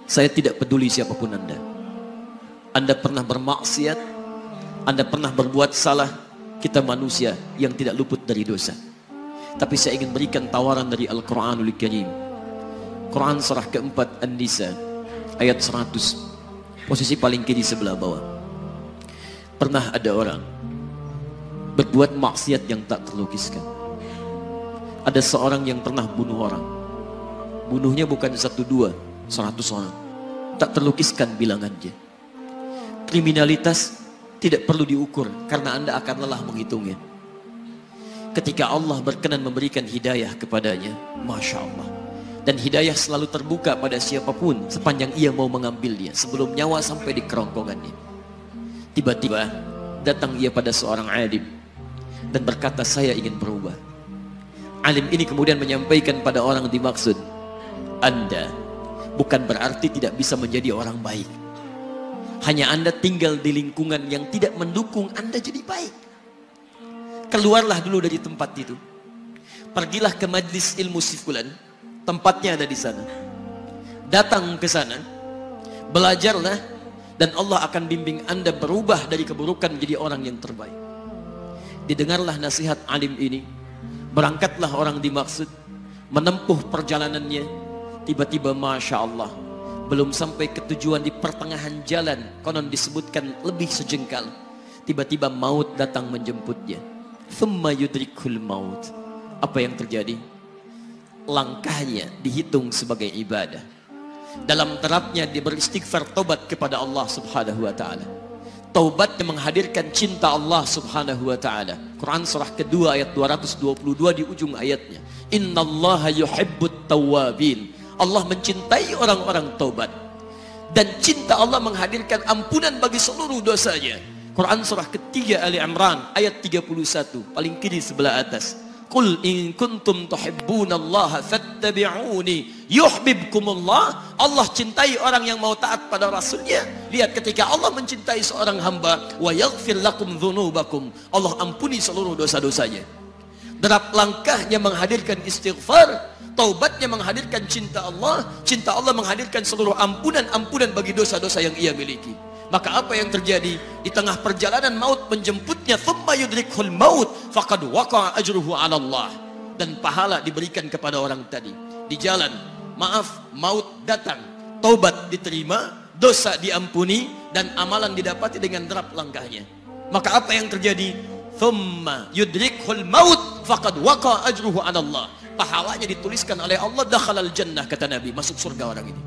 Saya tidak peduli siapapun Anda. Anda pernah bermaksiat, Anda pernah berbuat salah. Kita manusia yang tidak luput dari dosa. Tapi saya ingin berikan tawaran dari Al-Quranul Karim. Quran surah keempat An-Nisa ayat 100, posisi paling kiri sebelah bawah. Pernah ada orang berbuat maksiat yang tak terlukiskan. Ada seorang yang pernah bunuh orang. Bunuhnya bukan 1, 2, 100 orang. Tak terlukiskan bilangannya. Kriminalitas tidak perlu diukur karena Anda akan lelah menghitungnya. Ketika Allah berkenan memberikan hidayah kepadanya, Masya Allah. Dan hidayah selalu terbuka pada siapapun sepanjang ia mau mengambilnya sebelum nyawa sampai di kerongkongannya. Tiba-tiba datang ia pada seorang alim dan berkata, saya ingin berubah. Alim ini kemudian menyampaikan pada orang dimaksud, Anda bukan berarti tidak bisa menjadi orang baik. Hanya Anda tinggal di lingkungan yang tidak mendukung Anda jadi baik. Keluarlah dulu dari tempat itu. Pergilah ke majlis ilmu si fulan, tempatnya ada di sana. Datang ke sana, belajarlah, dan Allah akan bimbing Anda berubah dari keburukan menjadi orang yang terbaik. Didengarlah nasihat alim ini. Berangkatlah orang dimaksud, menempuh perjalanannya. Tiba-tiba Masya Allah, belum sampai ke tujuan, di pertengahan jalan, konon disebutkan lebih sejengkal, tiba-tiba maut datang menjemputnya. Thumma yudrikul maut. Apa yang terjadi? Langkahnya dihitung sebagai ibadah. Dalam terapnya dia beristighfar, tobat kepada Allah subhanahu wa ta'ala. Taubat yang menghadirkan cinta Allah subhanahu wa ta'ala. Quran surah kedua ayat 222 di ujung ayatnya. Innallaha yuhibbut tawwabin. Allah mencintai orang-orang taubat. Dan cinta Allah menghadirkan ampunan bagi seluruh dosanya. Quran surah ketiga Ali Imran ayat 31, paling kiri sebelah atas. Qul in kuntum tuhibbunallaha fattabi'uni yuhibbukumullah. Allah cintai orang yang mau taat pada Rasulnya. Lihat, ketika Allah mencintai seorang hamba, wa yaghfir lakum dzunubakum, Allah ampuni seluruh dosa-dosanya. Derap langkahnya menghadirkan istighfar, taubatnya menghadirkan cinta Allah menghadirkan seluruh ampunan bagi dosa-dosa yang ia miliki. Maka apa yang terjadi? Di tengah perjalanan maut menjemputnya, thumma yudrikhul maut faqad waqa'a ajruhu 'ala Allah. Dan pahala diberikan kepada orang tadi. Di jalan, maaf, maut datang, taubat diterima, dosa diampuni, dan amalan didapati dengan derap langkahnya. Maka apa yang terjadi? Thumma yudrikhul maut faqad waqa'a ajruhu 'ala Allah. Pahalanya dituliskan oleh Allah, dakhalal jannah, kata Nabi, masuk surga orang ini.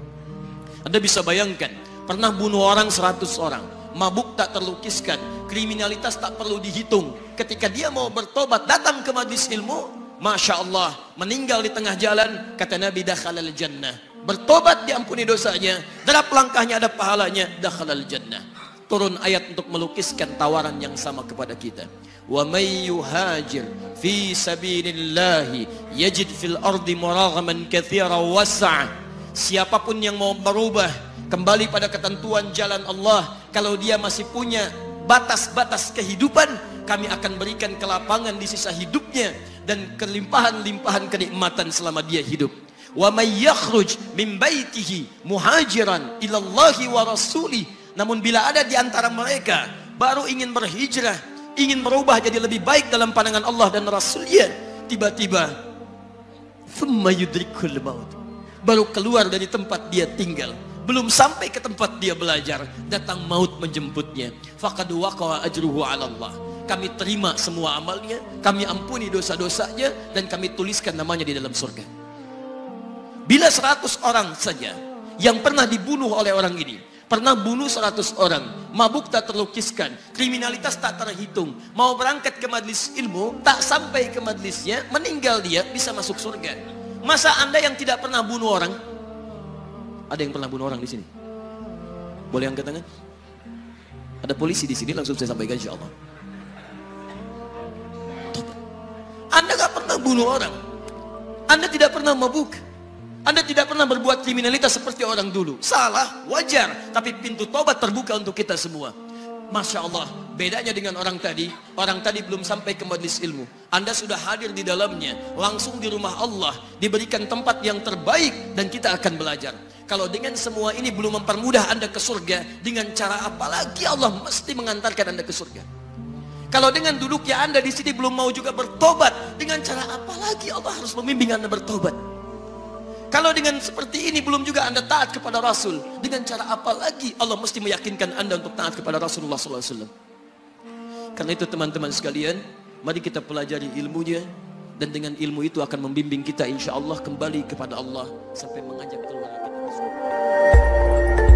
Anda bisa bayangkan, pernah bunuh orang 100 orang, mabuk tak terlukiskan, kriminalitas tak perlu dihitung. Ketika dia mau bertobat, datang ke majlis ilmu, Masya Allah, meninggal di tengah jalan, kata Nabi, dakhalal jannah. Bertobat diampuni dosanya, derap langkahnya ada pahalanya, dakhalal jannah. Turun ayat untuk melukiskan tawaran yang sama kepada kita. Wa may yuhajir fi sabilillahi yajid fil ardi muraghaman katsiran was'a. Siapapun yang mau berubah kembali pada ketentuan jalan Allah, kalau dia masih punya batas-batas kehidupan, kami akan berikan kelapangan di sisa hidupnya dan kelimpahan-limpahan kenikmatan selama dia hidup. Wa may yakhruj min baitihi muhajiran ila Allahi wa rasuli. Namun bila ada di antara mereka baru ingin berhijrah, ingin berubah jadi lebih baik dalam pandangan Allah dan Rasulnya, tiba-tiba thumma yudrikul maut, baru keluar dari tempat dia tinggal, belum sampai ke tempat dia belajar, datang maut menjemputnya. Faqad waqa'a ajruhu 'ala Allah. Kami terima semua amalnya, kami ampuni dosa-dosanya, dan kami tuliskan namanya di dalam surga. Bila 100 orang saja yang pernah dibunuh oleh orang ini, pernah bunuh 100 orang, mabuk tak terlukiskan, kriminalitas tak terhitung, mau berangkat ke majlis ilmu, tak sampai ke majlisnya, meninggal dia, bisa masuk surga. Masa Anda yang tidak pernah bunuh orang? Ada yang pernah bunuh orang di sini? Boleh angkat tangan? Ada polisi di sini, langsung saya sampaikan insyaallah. Anda gak pernah bunuh orang, Anda tidak pernah mabuk, Anda tidak pernah berbuat kriminalitas seperti orang dulu. Salah, wajar, tapi pintu tobat terbuka untuk kita semua. Masya Allah, bedanya dengan orang tadi belum sampai ke majlis ilmu, Anda sudah hadir di dalamnya, langsung di rumah Allah, diberikan tempat yang terbaik, dan kita akan belajar. Kalau dengan semua ini belum mempermudah Anda ke surga, dengan cara apa lagi Allah mesti mengantarkan Anda ke surga? Kalau dengan duduknya Anda di sini belum mau juga bertobat, dengan cara apa lagi Allah harus membimbing Anda bertobat? Kalau dengan seperti ini belum juga Anda taat kepada Rasul, dengan cara apa lagi Allah mesti meyakinkan Anda untuk taat kepada Rasulullah SAW? Karena itu teman-teman sekalian, mari kita pelajari ilmunya, dan dengan ilmu itu akan membimbing kita insya Allah kembali kepada Allah sampai mengajak keluarga kita ke surga.